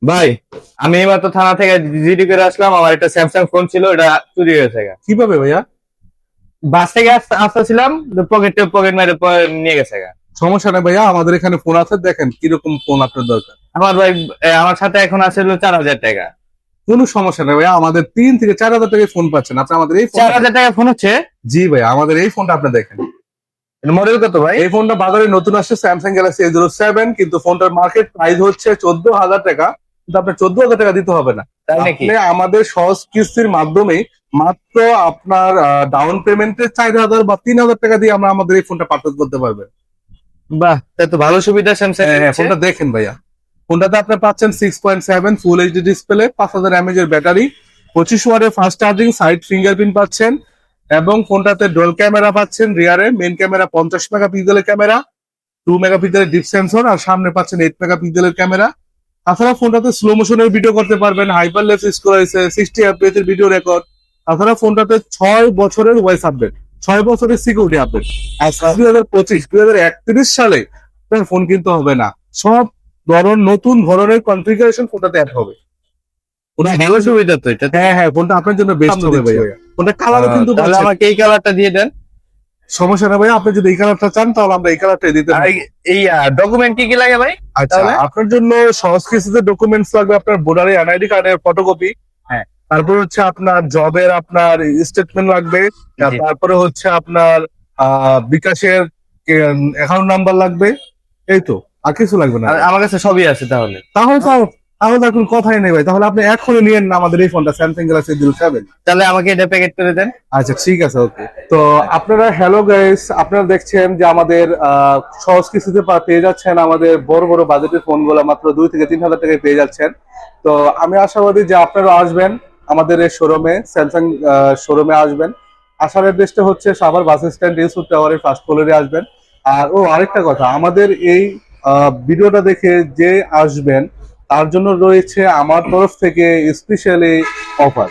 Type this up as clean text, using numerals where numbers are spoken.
ভাই, আমি এইমাত্র থানা থেকে জিডি করে আসলাম। আমার একটা স্যামসাং ফোন ছিল, এটা চুরি হয়েছে। কিভাবে ভাইয়া? বাস থেকে আসতেছিলাম, পকেট মেরে নিয়ে গেছে। সমস্যা নেই ভাইয়া, আমাদের এখানে ফোন আছে, দেখেন কিরকম ফোন আপনার দরকার। আমার ভাই, আমার সাথে এখন আছে হলো 4,000 টাকা। কোনো সমস্যা নেই ভাইয়া, আমাদের 3 থেকে 4 হাজার টাকায় ফোন পাচ্ছেন আপনি আমাদের এই ফোন। 4,000 টাকা ফোন হচ্ছে? জি ভাইয়া, আমাদের এই ফোনটা আপনি দেখেন। মডেল কত ভাই? এই ফোনটা বাজারে নতুন আসছে, স্যামসাং গ্যালাক্সি A07, কিন্তু ফোনটার মার্কেট প্রাইস হচ্ছে 14,000 টাকা। কিন্তু আপনার 14,000 টাকা দিতে হবে না। তাই নাকি? আপনি আমাদের সহজ কিস্তির মাধ্যমে মাত্র আপনার ডাউন পেমেন্টে 4,000 বা 3,000 টাকা দিয়ে আমরা আমাদের এই ফোনটা পারচেজ করতে পারবেন। বাহ, তা তো ভালো সুবিধা স্যামসাং। হ্যাঁ, ফোনটা দেখেন ভাইয়া। ফোনটাতে আপনি পাচ্ছেন 6.7 ফুল এইচডি ডিসপ্লে, 5,000 mAh এর ব্যাটারি, 25 ওয়াটের ফাস্ট চার্জিং, সাইড ফিঙ্গারপ্রিন্ট পাচ্ছেন, এবং ফোনটাতে ডুয়াল ক্যামেরা পাচ্ছেন। রিয়ারে মেইন ক্যামেরা 50 মেগাপিক্সেলের ক্যামেরা, 2 মেগাপিক্সেলের ডিপ সেন্সর, আর সামনে পাচ্ছেন 8 মেগাপিক্সেলের ক্যামেরা। তাছাড়া ফোনটাতে স্লো মোশনের ভিডিও করতে পারবেন, হাইপার লেন্স স্কোর হয়েছে, 60 এফপিএস এর ভিডিও রেকর্ড। তাছাড়া ফোনটাতে 6 বছরের ওয়েস আপডেট, 6 বছরের সিকিউরিটি আপডেট। আর 2031 সালে ফোন কিনতে হবে না, সব নতুন ধরনের কনফিগারেশন ফোনটাতে অ্যাড হবে। ভালো সুবিধা তো এটা। হ্যাঁ হ্যাঁ, ফোনটা আপনার জন্য বেস্ট হবে ভাইয়া। ফোনটা কালারও কিন্তু তাহলে আমাকে এই কালারটা দিয়ে দেন। সমস্যা না ভাইয়া, আপনি যদি এই কালারটা চান তাহলে আমরা এই কালারটাই দিতে আর পারি। এই ডকুমেন্ট কি কি লাগে ভাই? আচ্ছা, তাহলে? আপনার জন্য সহজ কিস্তিতে ডকুমেন্টস লাগবে, আপনার ভোটার এনআইডি কার্ডের ফটোকপি। হ্যাঁ। তারপর হচ্ছে আপনার জবের আপনার স্টেটমেন্ট লাগবে। জি। তারপরে হচ্ছে আপনার বিকাশের অ্যাকাউন্ট নাম্বার লাগবে। এই তো, আর কিছু লাগবে না। আর আমার কাছে সবই আছে তাহলে। তাহলে তাহলে তো আর কোনো কথাই নেই ভাই, তাহলে আপনি এখনই নিয়েন না আমাদের এই ফোনটা, স্যামসাং গ্যালাক্সি A07। তাহলে আমাকে এটা প্যাকেট করে দেন। আচ্ছা ঠিক আছে, ওকে। তো আপনারা, হ্যালো গাইস, আপনারা দেখছেন যে আমাদের সহজ কিস্তিতে পেয়ে যাচ্ছেন আমাদের বড় বড় বাজেটের ফোনগুলো মাত্র 2 থেকে 3 হাজার টাকায় পেয়ে যাচ্ছেন। তো আমি আশাবাদী যে আপনারা আসবেন আমাদের এই শোরুমে, স্যামসাং শোরুমে আসবেন। আসার অ্যাড্রেসটা হচ্ছে সাভার বাস স্ট্যান্ড, ইউসুফ টাওয়ারের ফার্স্ট ফ্লোরে আসবেন। আর আরেকটা কথা, আমাদের এই ভিডিওটা দেখে যে আসবেন তার জন্য রয়েছে আমার তরফ থেকে স্পেশালি অফার।